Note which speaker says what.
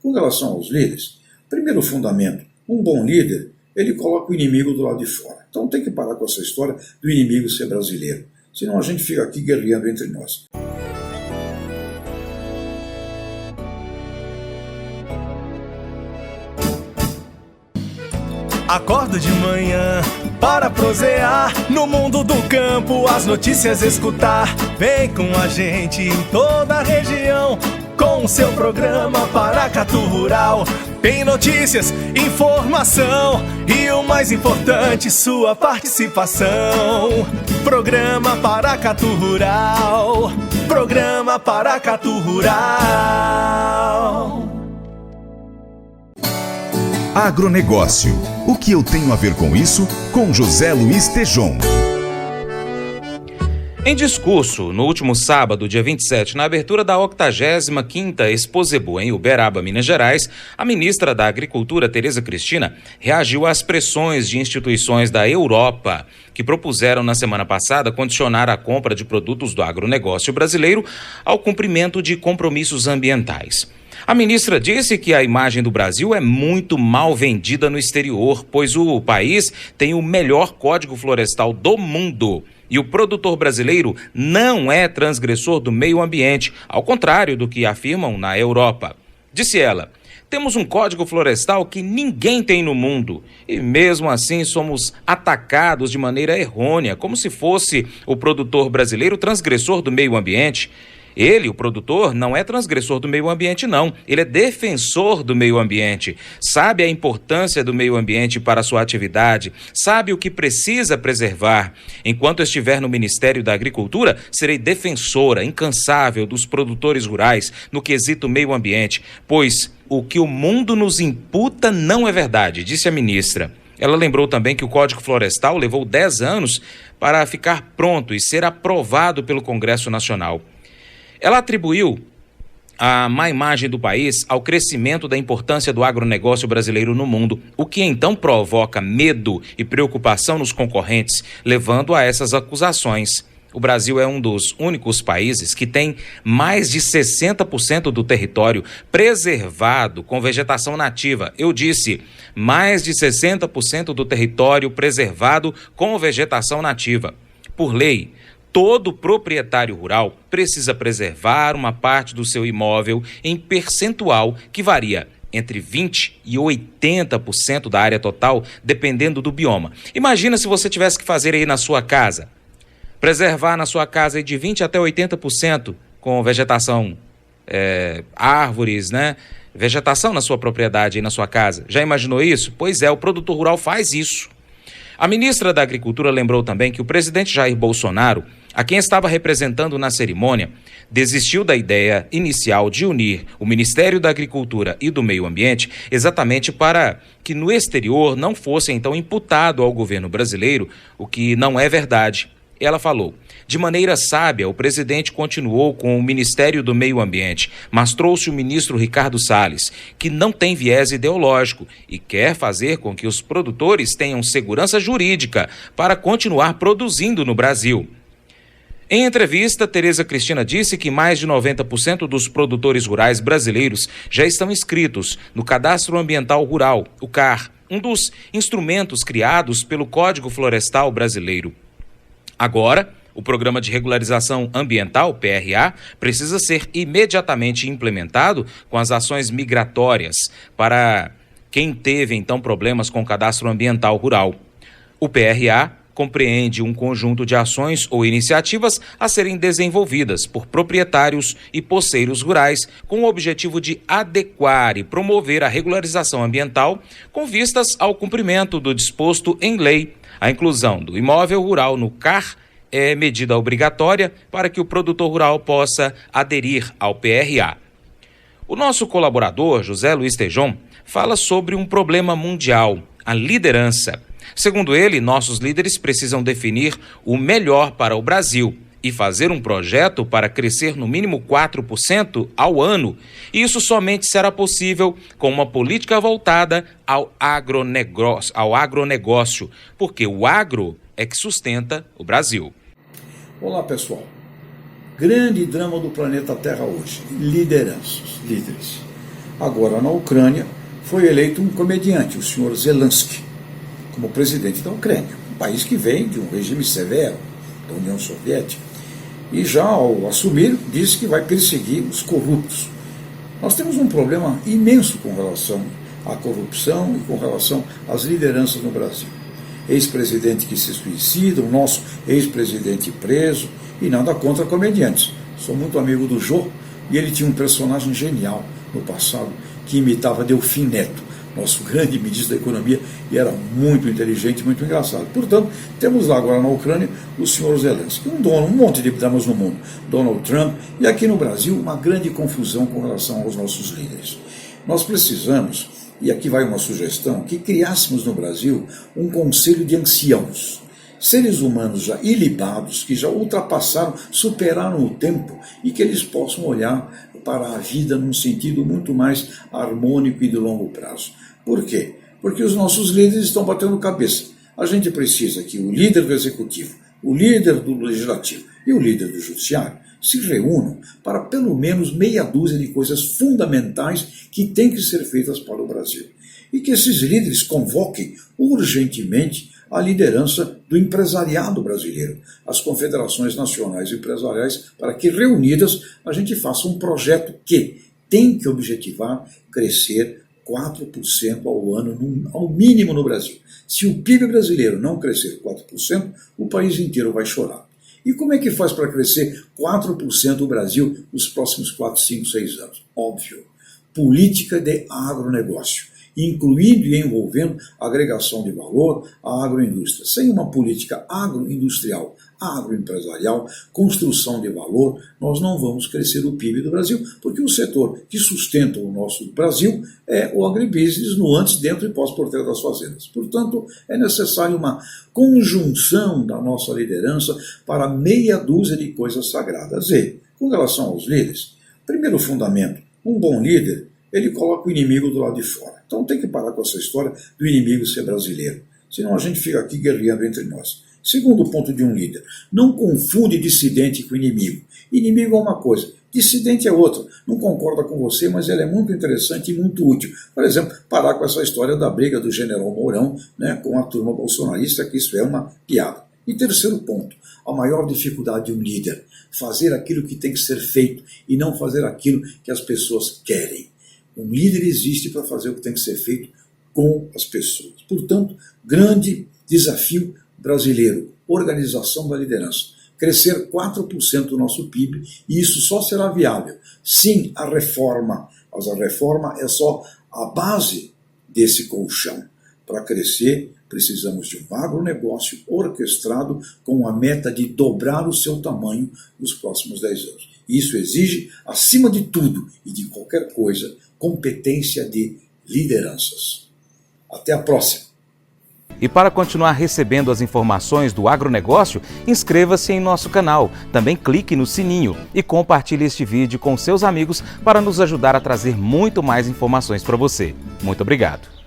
Speaker 1: Com relação aos líderes, primeiro fundamento, um bom líder, ele coloca o inimigo do lado de fora. Então tem que parar com essa história do inimigo ser brasileiro. Senão a gente fica aqui guerreando entre nós.
Speaker 2: Acordo de manhã para prosear no mundo do campo, as notícias escutar. Vem com a gente em toda a região com o seu programa Paracatu Rural. Tem notícias, informação e o mais importante, sua participação. Programa Paracatu Rural. Programa Paracatu Rural.
Speaker 3: Agronegócio. O que eu tenho a ver com isso? Com José Luiz Tejon.
Speaker 4: Em discurso, no último sábado, dia 27, na abertura da 85ª Exposebu em Uberaba, Minas Gerais, a ministra da Agricultura, Tereza Cristina, reagiu às pressões de instituições da Europa, que propuseram na semana passada condicionar a compra de produtos do agronegócio brasileiro ao cumprimento de compromissos ambientais. A ministra disse que a imagem do Brasil é muito mal vendida no exterior, pois o país tem o melhor código florestal do mundo. E o produtor brasileiro não é transgressor do meio ambiente, ao contrário do que afirmam na Europa. Disse ela, temos um código florestal que ninguém tem no mundo e mesmo assim somos atacados de maneira errônea, como se fosse o produtor brasileiro transgressor do meio ambiente. Ele, o produtor, não é transgressor do meio ambiente, não. Ele é defensor do meio ambiente. Sabe a importância do meio ambiente para a sua atividade. Sabe o que precisa preservar. Enquanto estiver no Ministério da Agricultura, serei defensora incansável dos produtores rurais no quesito meio ambiente, pois o que o mundo nos imputa não é verdade, disse a ministra. Ela lembrou também que o Código Florestal levou 10 anos para ficar pronto e ser aprovado pelo Congresso Nacional. Ela atribuiu a má imagem do país ao crescimento da importância do agronegócio brasileiro no mundo, o que então provoca medo e preocupação nos concorrentes, levando a essas acusações. O Brasil é um dos únicos países que tem mais de 60% do território preservado com vegetação nativa. Eu disse, mais de 60% do território preservado com vegetação nativa. Por lei, todo proprietário rural precisa preservar uma parte do seu imóvel em percentual que varia entre 20% e 80% da área total, dependendo do bioma. Imagina se você tivesse que fazer aí na sua casa, preservar na sua casa aí de 20% até 80% com vegetação, árvores, né? Vegetação na sua propriedade aí na sua casa. Já imaginou isso? Pois é, o produtor rural faz isso. A ministra da Agricultura lembrou também que o presidente Jair Bolsonaro, a quem estava representando na cerimônia, desistiu da ideia inicial de unir o Ministério da Agricultura e do Meio Ambiente exatamente para que no exterior não fosse então imputado ao governo brasileiro, o que não é verdade. Ela falou, de maneira sábia, o presidente continuou com o Ministério do Meio Ambiente, mas trouxe o ministro Ricardo Salles, que não tem viés ideológico e quer fazer com que os produtores tenham segurança jurídica para continuar produzindo no Brasil. Em entrevista, Tereza Cristina disse que mais de 90% dos produtores rurais brasileiros já estão inscritos no Cadastro Ambiental Rural, o CAR, um dos instrumentos criados pelo Código Florestal Brasileiro. Agora, o Programa de Regularização Ambiental, PRA, precisa ser imediatamente implementado com as ações migratórias para quem teve, então, problemas com o Cadastro Ambiental Rural. O PRA compreende um conjunto de ações ou iniciativas a serem desenvolvidas por proprietários e poceiros rurais com o objetivo de adequar e promover a regularização ambiental com vistas ao cumprimento do disposto em lei. A inclusão do imóvel rural no CAR é medida obrigatória para que o produtor rural possa aderir ao PRA. O nosso colaborador, José Luiz Tejon, fala sobre um problema mundial, a liderança. Segundo ele, nossos líderes precisam definir o melhor para o Brasil e fazer um projeto para crescer no mínimo 4% ao ano. E isso somente será possível com uma política voltada ao agronegócio, porque o agro é que sustenta o Brasil.
Speaker 1: Olá, pessoal. Grande drama do planeta Terra hoje, lideranças, líderes. Agora, na Ucrânia, foi eleito um comediante, o senhor Zelensky, como presidente da Ucrânia, um país que vem de um regime severo da União Soviética. E já ao assumir, disse que vai perseguir os corruptos. Nós temos um problema imenso com relação à corrupção e com relação às lideranças no Brasil. Ex-presidente que se suicida, o nosso ex-presidente preso, e nada contra comediantes. Sou muito amigo do Jô, e ele tinha um personagem genial no passado, que imitava Delfim Neto, nosso grande ministro da Economia, e era muito inteligente, muito engraçado. Portanto, temos lá agora na Ucrânia o senhor Zelensky, um monte de damas no mundo, Donald Trump, e aqui no Brasil uma grande confusão com relação aos nossos líderes. Nós precisamos, e aqui vai uma sugestão, que criássemos no Brasil um conselho de anciãos, seres humanos já ilibados, que já ultrapassaram, superaram o tempo, e que eles possam olhar para a vida num sentido muito mais harmônico e de longo prazo. Por quê? Porque os nossos líderes estão batendo cabeça. A gente precisa que o líder do executivo, o líder do legislativo e o líder do judiciário se reúnam para pelo menos meia dúzia de coisas fundamentais que têm que ser feitas para o Brasil. E que esses líderes convoquem urgentemente a liderança do empresariado brasileiro, as confederações nacionais empresariais, para que, reunidas, a gente faça um projeto que tem que objetivar crescer 4% ao ano, ao mínimo no Brasil. Se o PIB brasileiro não crescer 4%, o país inteiro vai chorar. E como é que faz para crescer 4% o Brasil nos próximos 4, 5, 6 anos? Óbvio, política de agronegócio, incluindo e envolvendo a agregação de valor à agroindústria. Sem uma política agroindustrial, agroempresarial, construção de valor, nós não vamos crescer o PIB do Brasil, porque o setor que sustenta o nosso Brasil é o agribusiness no antes, dentro e pós-porteiro das fazendas. Portanto, é necessário uma conjunção da nossa liderança para meia dúzia de coisas sagradas. E, com relação aos líderes, primeiro fundamento, um bom líder, ele coloca o inimigo do lado de fora. Então tem que parar com essa história do inimigo ser brasileiro. Senão a gente fica aqui guerreando entre nós. Segundo ponto de um líder, não confunde dissidente com inimigo. Inimigo é uma coisa, dissidente é outra. Não concorda com você, mas ele é muito interessante e muito útil. Por exemplo, parar com essa história da briga do general Mourão, né, com a turma bolsonarista, que isso é uma piada. E terceiro ponto, a maior dificuldade de um líder, fazer aquilo que tem que ser feito e não fazer aquilo que as pessoas querem. Um líder existe para fazer o que tem que ser feito com as pessoas. Portanto, grande desafio brasileiro, organização da liderança. Crescer 4% do nosso PIB, e isso só será viável. Sim, a reforma, mas a reforma é só a base desse colchão. Para crescer, precisamos de um agronegócio orquestrado com a meta de dobrar o seu tamanho nos próximos 10 anos. Isso exige, acima de tudo e de qualquer coisa, competência de lideranças. Até a próxima!
Speaker 4: E para continuar recebendo as informações do agronegócio, inscreva-se em nosso canal. Também clique no sininho e compartilhe este vídeo com seus amigos para nos ajudar a trazer muito mais informações para você. Muito obrigado!